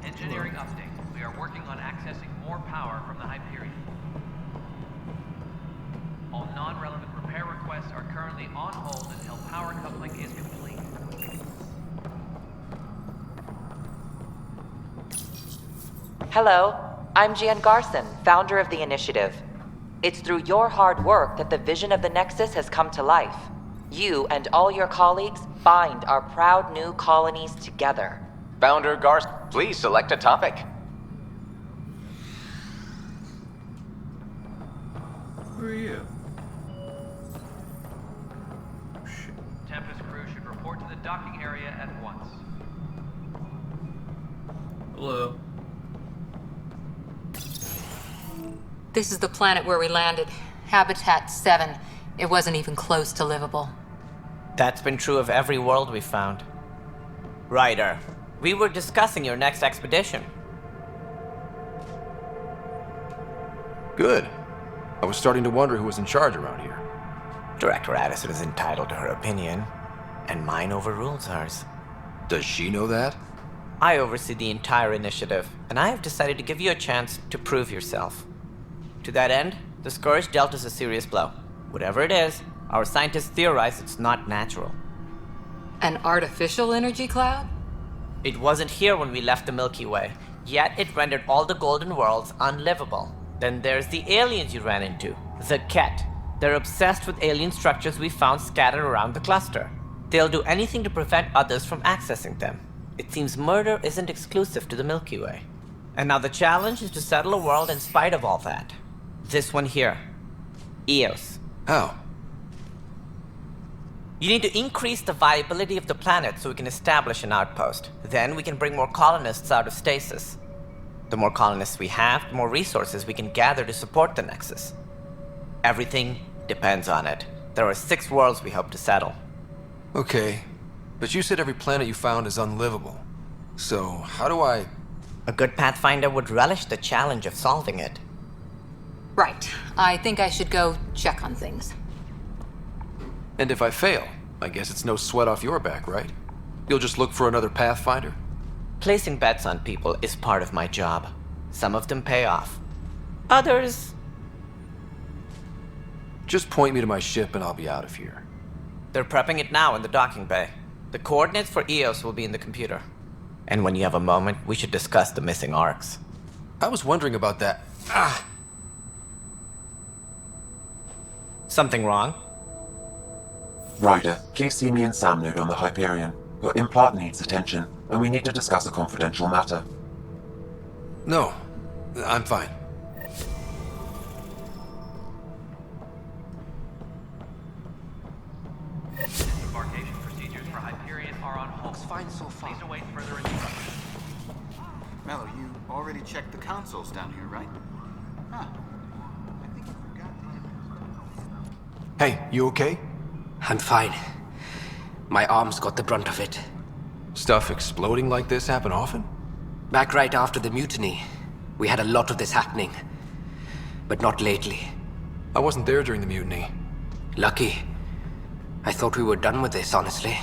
Engineering update. We are working on accessing more power from the Hyperion. All non-relevant repair requests are currently on hold until power coupling is complete. Hello, I'm Gian Garson, founder of the initiative. It's through your hard work that the vision of the Nexus has come to life. You and all your colleagues bind our proud new colonies together. Founder Garson, please select a topic. Who are you? Tempest crew should report to the docking area at once. Hello. This is the planet where we landed. Habitat 7. It wasn't even close to livable. That's been true of every world we found. Ryder, we were discussing your next expedition. Good. I was starting to wonder who was in charge around here. Director Addison is entitled to her opinion, and mine overrules hers. Does she know that? I oversee the entire initiative, and I have decided to give you a chance to prove yourself. To that end, the Scourge dealt us a serious blow. Whatever it is, our scientists theorize it's not natural. An artificial energy cloud? It wasn't here when we left the Milky Way, yet it rendered all the golden worlds unlivable. Then there's the aliens you ran into, the Ket. They're obsessed with alien structures we found scattered around the cluster. They'll do anything to prevent others from accessing them. It seems murder isn't exclusive to the Milky Way. And now the challenge is to settle a world in spite of all that. This one here. Eos. How? You need to increase the viability of the planet so we can establish an outpost. Then we can bring more colonists out of stasis. The more colonists we have, the more resources we can gather to support the Nexus. Everything depends on it. There are 6 worlds we hope to settle. Okay, but you said every planet you found is unlivable. So, how do I... A good Pathfinder would relish the challenge of solving it. Right. I think I should go check on things. And if I fail, I guess it's no sweat off your back, right? You'll just look for another Pathfinder? Placing bets on people is part of my job. Some of them pay off. Others... Just point me to my ship and I'll be out of here. They're prepping it now in the docking bay. The coordinates for Eos will be in the computer. And when you have a moment, we should discuss the missing arcs. I was wondering about that. Something wrong? Ryder, please see me and Sam Node on the Hyperion. Your implant needs attention, and we need to discuss a confidential matter. No, I'm fine. Embarkation procedures for Hyperion are on hold. Looks fine so far. Please await further instructions. Mello, you already checked the consoles down here, right? Huh. I think you forgot the... Hey, you okay? I'm fine. My arms got the brunt of it. Stuff exploding like this happen often? Back right after the mutiny, we had a lot of this happening. But not lately. I wasn't there during the mutiny. Lucky. I thought we were done with this, honestly.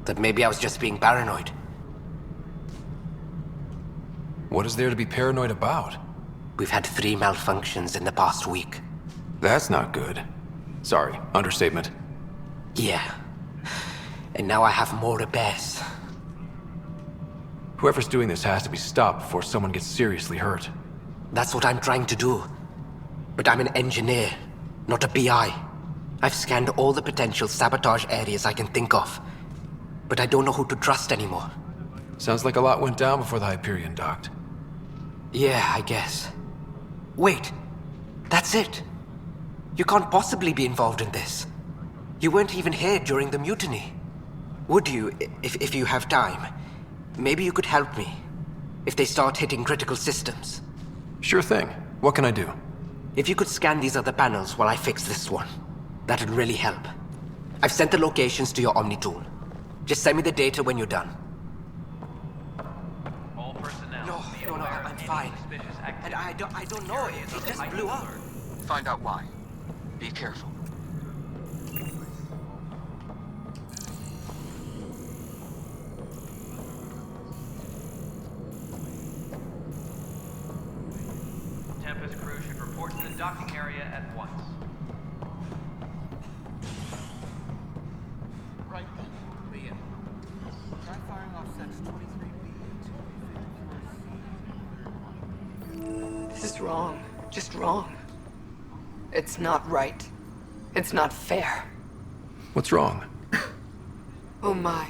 That maybe I was just being paranoid. What is there to be paranoid about? We've had 3 malfunctions in the past week. That's not good. Sorry, understatement. Yeah. And now I have more repairs. Whoever's doing this has to be stopped before someone gets seriously hurt. That's what I'm trying to do. But I'm an engineer, not a BI. I've scanned all the potential sabotage areas I can think of. But I don't know who to trust anymore. Sounds like a lot went down before the Hyperion docked. Yeah, I guess. Wait. That's it. You can't possibly be involved in this. You weren't even here during the mutiny. Would you, if you have time? Maybe you could help me. If they start hitting critical systems. Sure thing. What can I do? If you could scan these other panels while I fix this one, that'd really help. I've sent the locations to your Omni tool. Just send me the data when you're done. All personnel. No, be no, aware of I'm any fine. suspicious And activity. I don't know, it just blew up. Find out why. Be careful. Tempest crew should report to the docking area at once. Right then. Leah. Try firing off sets 23B. This is wrong. Just wrong. It's not right. It's not fair. What's wrong? Oh my,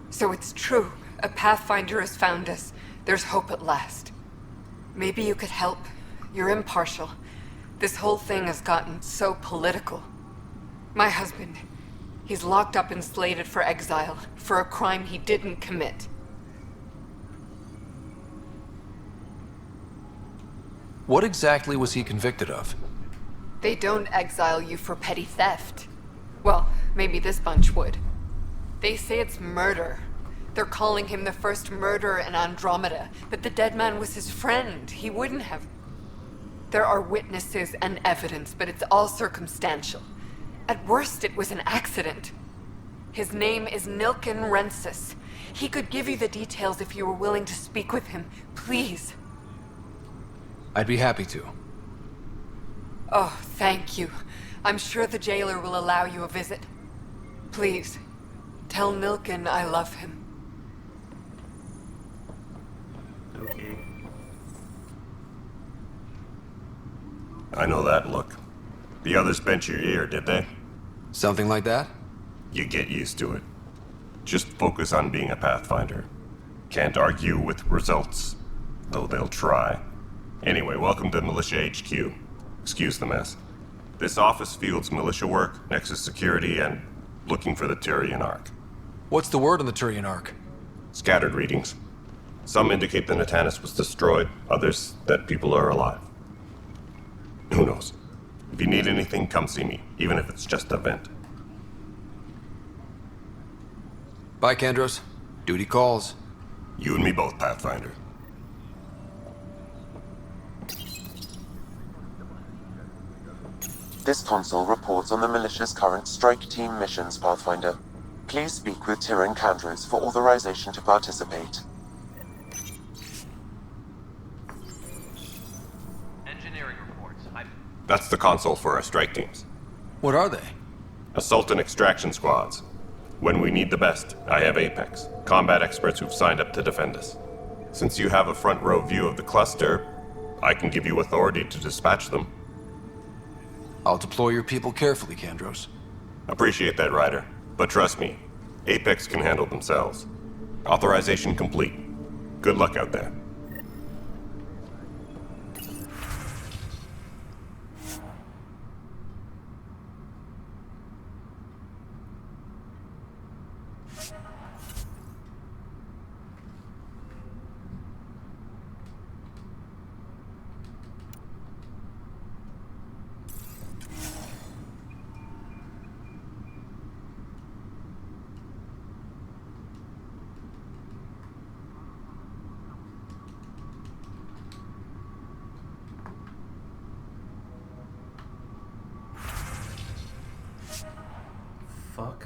So it's true. A Pathfinder has found us. There's hope at last. Maybe you could help. You're impartial. This whole thing has gotten so political. My husband, he's locked up and slated for exile for a crime he didn't commit. What exactly was he convicted of? They don't exile you for petty theft. Well, maybe this bunch would. They say it's murder. They're calling him the first murderer in Andromeda, but the dead man was his friend. He wouldn't have. There are witnesses and evidence, but it's all circumstantial. At worst, it was an accident. His name is Nilken Rensis. He could give you the details if you were willing to speak with him. Please. I'd be happy to. Oh, thank you. I'm sure the jailer will allow you a visit. Please, tell Nilken I love him. Okay. I know that look. The others bent your ear, did they? Something like that? You get used to it. Just focus on being a Pathfinder. Can't argue with results, though they'll try. Anyway, welcome to Militia HQ. Excuse the mess. This office fields militia work, Nexus security, and looking for the Tyrian Ark. What's the word on the Tyrian Ark? Scattered readings. Some indicate the Natanus was destroyed, others that people are alive. Who knows? If you need anything, come see me, even if it's just a vent. Bye, Kandros. Duty calls. You and me both, Pathfinder. This console reports on the militia's current strike team missions, Pathfinder. Please speak with Tyrion Kandros for authorization to participate. Engineering reports. That's the console for our strike teams. What are they? Assault and extraction squads. When we need the best, I have Apex, combat experts who've signed up to defend us. Since you have a front row view of the cluster, I can give you authority to dispatch them. I'll deploy your people carefully, Kandros. Appreciate that, Ryder. But trust me, Apex can handle themselves. Authorization complete. Good luck out there. Fuck.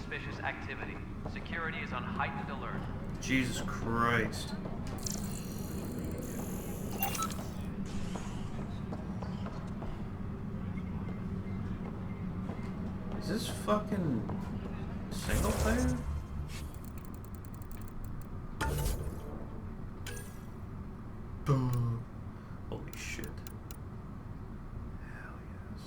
suspicious activity. Security is on heightened alert. Jesus Christ. Is this fucking single player? Boom. Holy shit. Hell yes.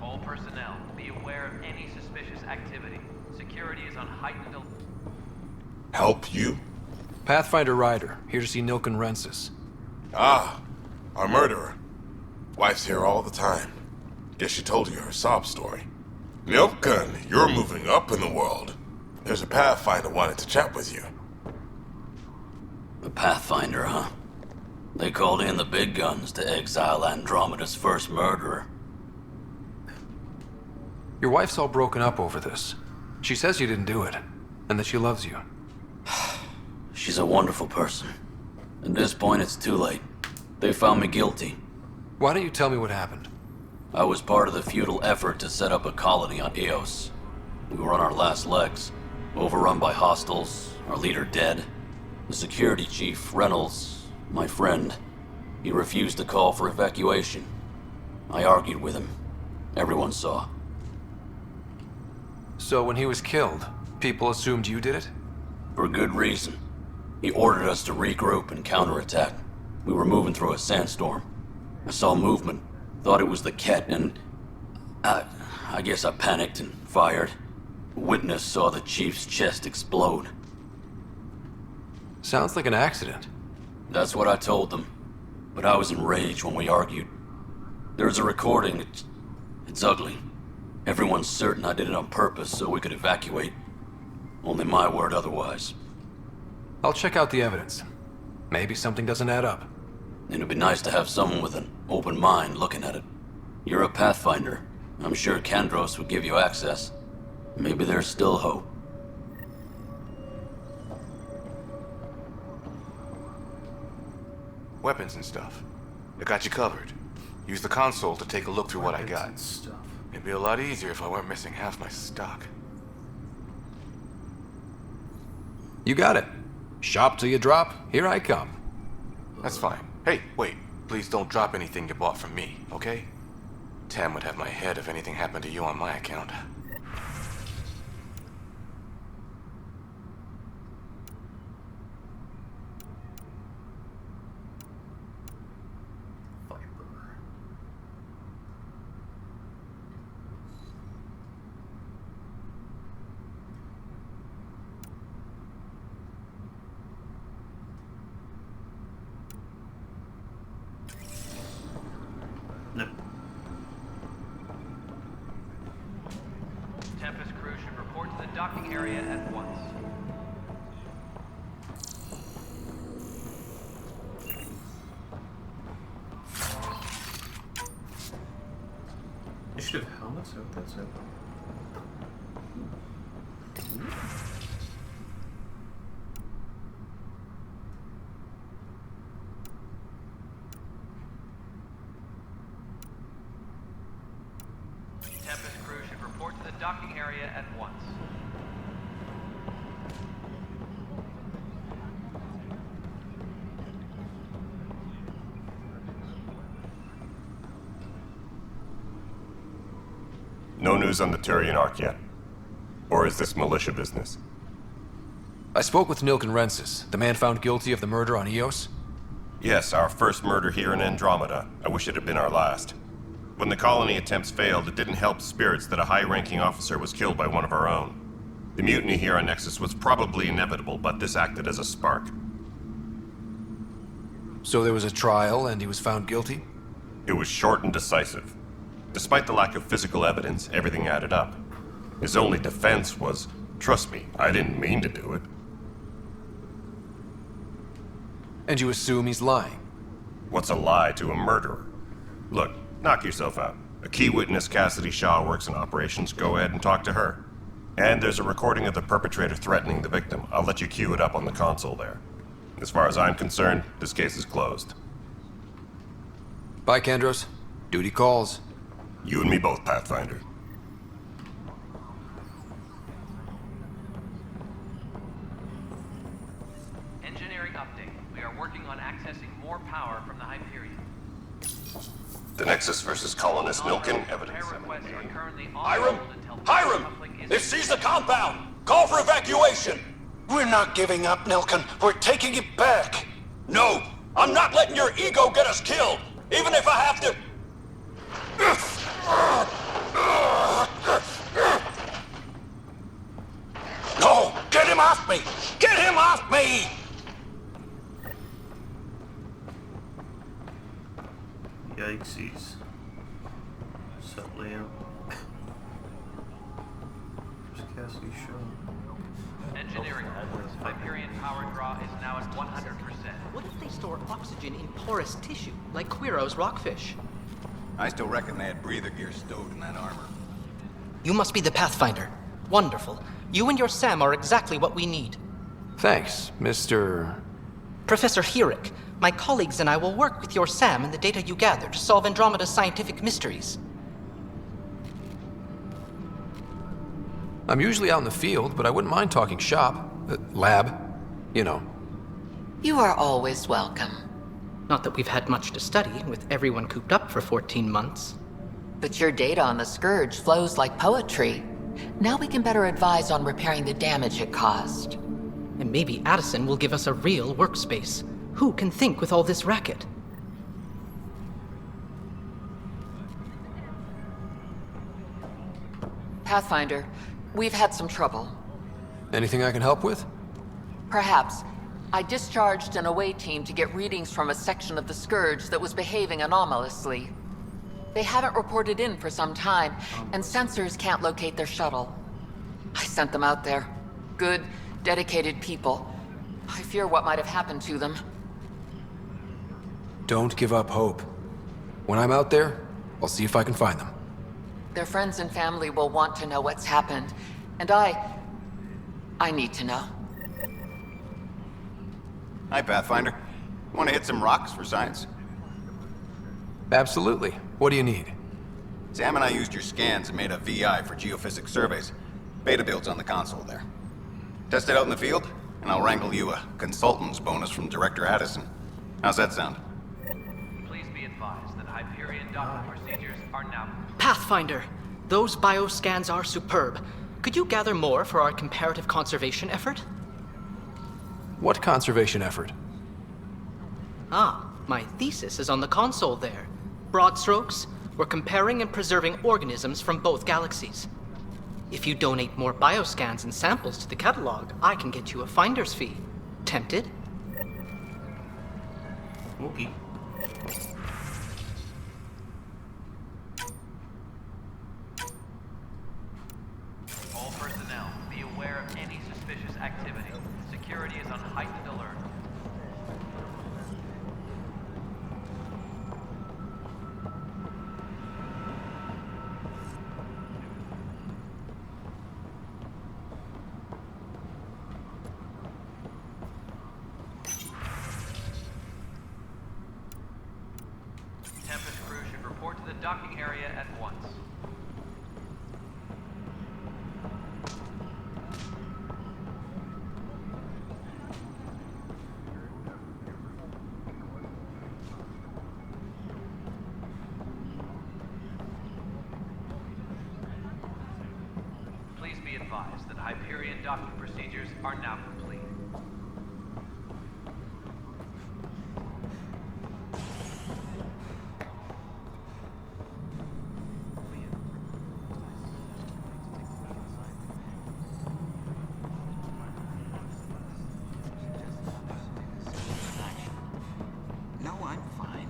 All personnel, be aware of any suspicious activity. Security is on heightened alert. Help you? Pathfinder Ryder, here to see Nilken Rensis. Ah, our murderer. Wife's here all the time. Guess she told you her sob story. Nilken, you're moving up in the world. There's a Pathfinder wanted to chat with you. A Pathfinder, huh? They called in the big guns to exile Andromeda's first murderer. Your wife's all broken up over this. She says you didn't do it, and that she loves you. She's a wonderful person. At this point, it's too late. They found me guilty. Why don't you tell me what happened? I was part of the futile effort to set up a colony on Eos. We were on our last legs, overrun by hostiles, our leader dead. The security chief, Reynolds, my friend, he refused to call for evacuation. I argued with him. Everyone saw. So when he was killed, people assumed you did it? For good reason. He ordered us to regroup and counterattack. We were moving through a sandstorm. I saw movement, thought it was the Ket, and I guess I panicked and fired. A witness saw the chief's chest explode. Sounds like an accident. That's what I told them. But I was enraged when we argued. There's a recording. It's ugly. Everyone's certain I did it on purpose so we could evacuate. Only my word otherwise. I'll check out the evidence. Maybe something doesn't add up. It'd be nice to have someone with an open mind looking at it. You're a Pathfinder. I'm sure Kandros would give you access. Maybe there's still hope. Weapons and stuff. I got you covered. Use the console to take a look through what I got. It'd be a lot easier if I weren't missing half my stock. You got it. Shop till you drop. Here I come. That's fine. Hey, wait. Please don't drop anything you bought from me, okay? Tam would have my head if anything happened to you on my account. Tempest crew should report to the docking area at once. Initiative helmets? What that's it? Tempest crew should report to the docking area at once. No news on the Turian Ark yet? Or is this militia business? I spoke with Nilken Rensis, the man found guilty of the murder on Eos. Yes, our first murder here in Andromeda. I wish it had been our last. When the colony attempts failed, it didn't help spirits that a high-ranking officer was killed by one of our own. The mutiny here on Nexus was probably inevitable, but this acted as a spark. So there was a trial and he was found guilty? It was short and decisive. Despite the lack of physical evidence, everything added up. His only defense was, trust me, I didn't mean to do it. And you assume he's lying? What's a lie to a murderer? Look, knock yourself out. A key witness, Cassidy Shaw, works in operations. Go ahead and talk to her. And there's a recording of the perpetrator threatening the victim. I'll let you cue it up on the console there. As far as I'm concerned, this case is closed. Bye, Kandros. Duty calls. You and me both, Pathfinder. Engineering update. We are working on accessing more power from the Hyperion. The Nexus versus colonist Nilken, evidence. Hiram! Hiram! They've seized the compound! Call for evacuation! We're not giving up, Nilken. We're taking it back. No! I'm not letting your ego get us killed! Even if I have to... No! Get him off me! Get him off me! Yikesies. Set layout. Where's Cassidy Shaw? Engineering. Hyperion power draw is now at 100%. What if they store oxygen in porous tissue, like Quiro's rockfish? I still reckon they had breather gear stowed in that armor. You must be the Pathfinder. Wonderful. You and your Sam are exactly what we need. Thanks, Mr. Professor Herrick, my colleagues and I will work with your Sam and the data you gather to solve Andromeda's scientific mysteries. I'm usually out in the field, but I wouldn't mind talking shop. Lab. You know. You are always welcome. Not that we've had much to study, with everyone cooped up for 14 months. But your data on the Scourge flows like poetry. Now we can better advise on repairing the damage it caused. And maybe Addison will give us a real workspace. Who can think with all this racket? Pathfinder, we've had some trouble. Anything I can help with? Perhaps. I discharged an away team to get readings from a section of the Scourge that was behaving anomalously. They haven't reported in for some time, and sensors can't locate their shuttle. I sent them out there. Good, dedicated people. I fear what might have happened to them. Don't give up hope. When I'm out there, I'll see if I can find them. Their friends and family will want to know what's happened, and I need to know. Hi, Pathfinder. Want to hit some rocks for science? Absolutely. What do you need? Sam and I used your scans and made a VI for geophysics surveys. Beta builds on the console there. Test it out in the field, and I'll wrangle you a consultant's bonus from Director Addison. How's that sound? Please be advised that Hyperion docking procedures are now... Pathfinder, those bioscans are superb. Could you gather more for our comparative conservation effort? What conservation effort? Ah, my thesis is on the console there. Broad strokes, we're comparing and preserving organisms from both galaxies. If you donate more bioscans and samples to the catalog, I can get you a finder's fee. Tempted? Okay. be aware of any suspicious activity. Security is on heightened alert. Tempest crew should report to the docking area at once. Please be advised that Hyperion docking procedures are now complete. No, I'm fine.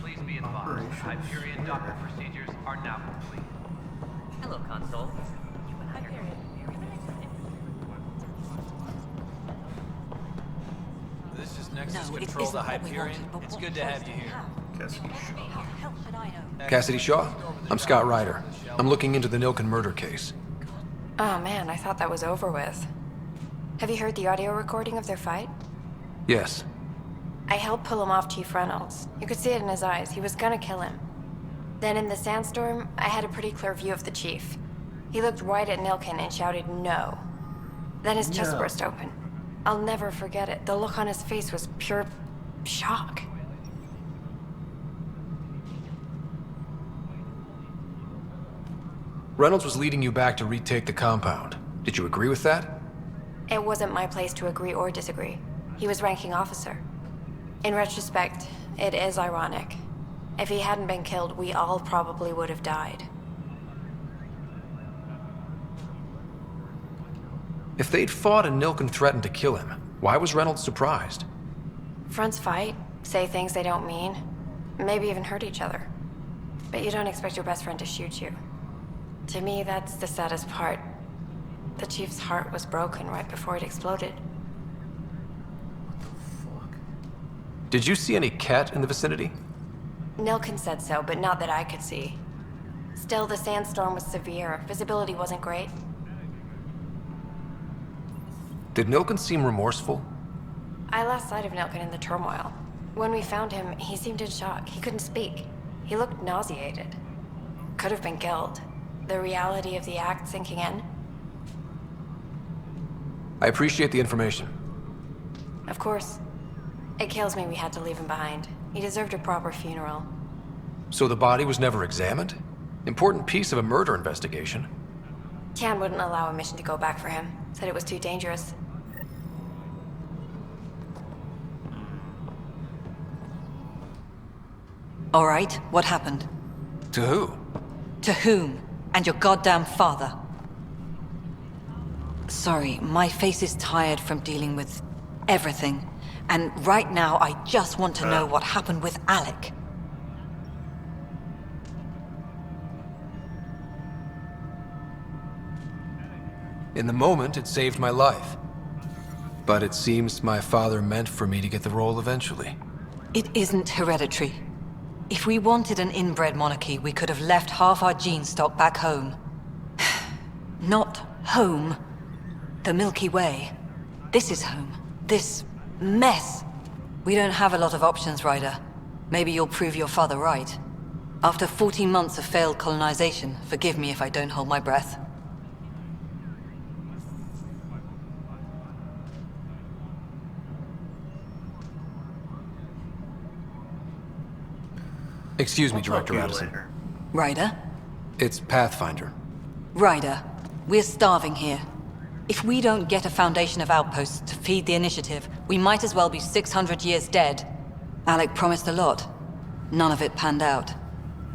Please be advised that Hyperion docking procedures are now complete. Hello, console. This is Nexus No, it Control to isn't what we Hyperion. wanted, but It's what good to have you here. Cassidy Shaw? I'm Scott Ryder. I'm looking into the Nilken murder case. Oh man, I thought that was over with. Have you heard the audio recording of their fight? Yes. I helped pull him off Chief Reynolds. You could see it in his eyes. He was gonna kill him. Then in the sandstorm, I had a pretty clear view of the chief. He looked right at Nilken and shouted no. Then his chest No. burst open. I'll never forget it. The look on his face was pure shock. Reynolds was leading you back to retake the compound. Did you agree with that? It wasn't my place to agree or disagree. He was ranking officer. In retrospect, it is ironic. If he hadn't been killed, we all probably would have died. If they'd fought and Nilken threatened to kill him, why was Reynolds surprised? Fronts fight, say things they don't mean, maybe even hurt each other. But you don't expect your best friend to shoot you. To me, that's the saddest part. The chief's heart was broken right before it exploded. Did you see any cat in the vicinity? Nilken said so, but not that I could see. Still, the sandstorm was severe. Visibility wasn't great. Did Nilken seem remorseful? I lost sight of Nilken in the turmoil. When we found him, he seemed in shock. He couldn't speak. He looked nauseated. Could have been killed. The reality of the act sinking in. I appreciate the information. Of course. It kills me we had to leave him behind. He deserved a proper funeral. So the body was never examined? Important piece of a murder investigation. Tian wouldn't allow a mission to go back for him. Said it was too dangerous. All right, what happened? To who? To whom? And your goddamn father. Sorry, my face is tired from dealing with everything. And right now, I just want to know what happened with Alec. In the moment, it saved my life. But it seems my father meant for me to get the role eventually. It isn't hereditary. If we wanted an inbred monarchy, we could have left half our gene stock back home. Not home. The Milky Way. This is home. This mess. We don't have a lot of options, Ryder. Maybe you'll prove your father right. After 14 months of failed colonization, forgive me if I don't hold my breath. Excuse me, Director Addison. Ryder? It's Pathfinder. Ryder, we're starving here. If we don't get a foundation of outposts to feed the initiative, we might as well be 600 years dead. Alec promised a lot. None of it panned out.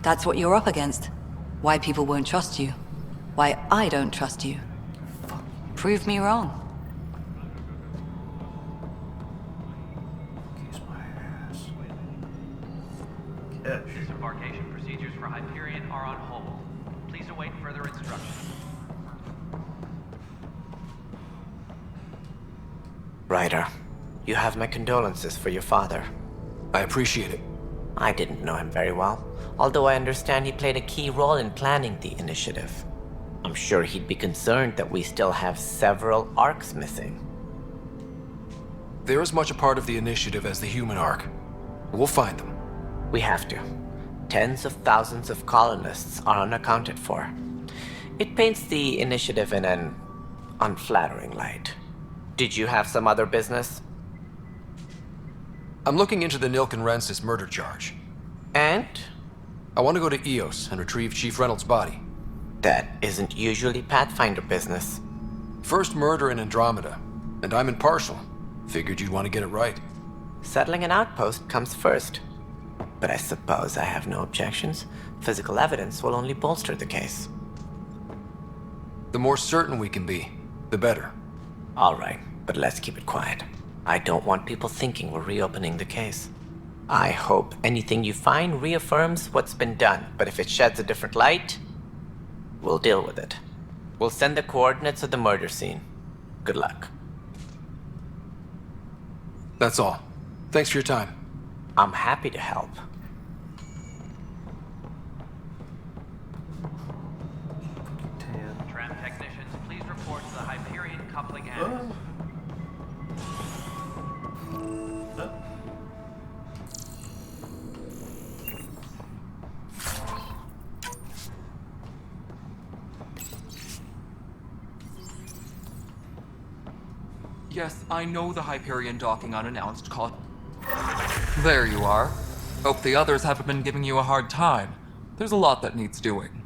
That's what you're up against. Why people won't trust you. Why I don't trust you. Prove me wrong. Cash. Disembarkation procedures for Hyperion are on hold. Please await further instructions. Ryder, you have my condolences for your father. I appreciate it. I didn't know him very well, although I understand he played a key role in planning the initiative. I'm sure he'd be concerned that we still have several arcs missing. They're as much a part of the initiative as the human arc. We'll find them. We have to. Tens of thousands of colonists are unaccounted for. It paints the initiative in an unflattering light. Did you have some other business? I'm looking into the Nilk and Rensis murder charge. And? I want to go to Eos and retrieve Chief Reynolds' body. That isn't usually Pathfinder business. First murder in Andromeda, and I'm impartial. Figured you'd want to get it right. Settling an outpost comes first. But I suppose I have no objections. Physical evidence will only bolster the case. The more certain we can be, the better. All right, but let's keep it quiet. I don't want people thinking we're reopening the case. I hope anything you find reaffirms what's been done, but if it sheds a different light, we'll deal with it. We'll send the coordinates of the murder scene. Good luck. That's all. Thanks for your time. I'm happy to help. Tram technicians, please report to the Hyperion coupling annex. Yes, I know the Hyperion docking unannounced caught. There you are. Hope the others haven't been giving you a hard time. There's a lot that needs doing.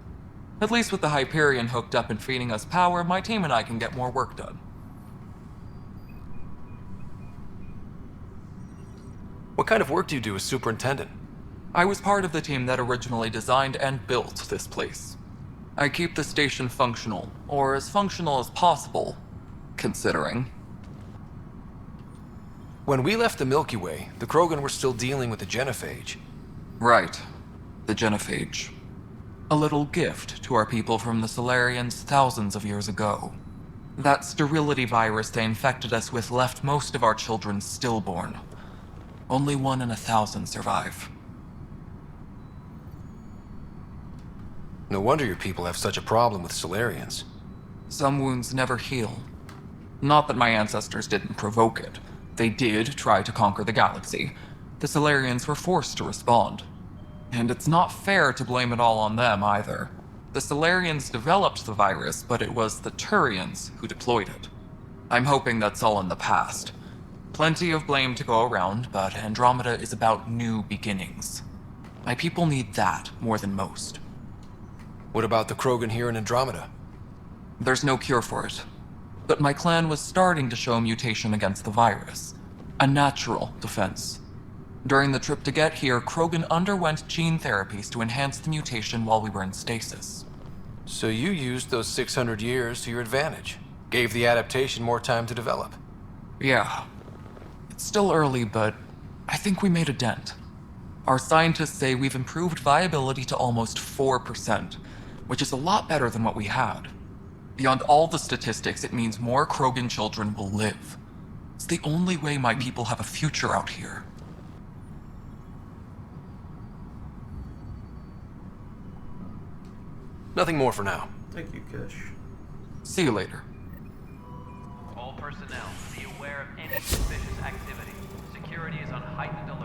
At least with the Hyperion hooked up and feeding us power, my team and I can get more work done. What kind of work do you do as superintendent? I was part of the team that originally designed and built this place. I keep the station functional, or as functional as possible, considering. When we left the Milky Way, the Krogan were still dealing with the genophage. Right. The genophage. A little gift to our people from the Solarians thousands of years ago. That sterility virus they infected us with left most of our children stillborn. Only 1 in 1,000 survive. No wonder your people have such a problem with Solarians. Some wounds never heal. Not that my ancestors didn't provoke it. They did try to conquer the galaxy. The Solarians were forced to respond. And it's not fair to blame it all on them either. The Solarians developed the virus, but it was the Turians who deployed it. I'm hoping that's all in the past. Plenty of blame to go around, but Andromeda is about new beginnings. My people need that more than most. What about the Krogan here in Andromeda? There's no cure for it. But my clan was starting to show mutation against the virus. A natural defense. During the trip to get here, Krogan underwent gene therapies to enhance the mutation while we were in stasis. So you used those 600 years to your advantage. Gave the adaptation more time to develop. Yeah. It's still early, but I think we made a dent. Our scientists say we've improved viability to almost 4%, which is a lot better than what we had. Beyond all the statistics, it means more Krogan children will live. It's the only way my people have a future out here. Nothing more for now. Thank you, Kish. See you later. All personnel, be aware of any suspicious activity. Security is on heightened alert.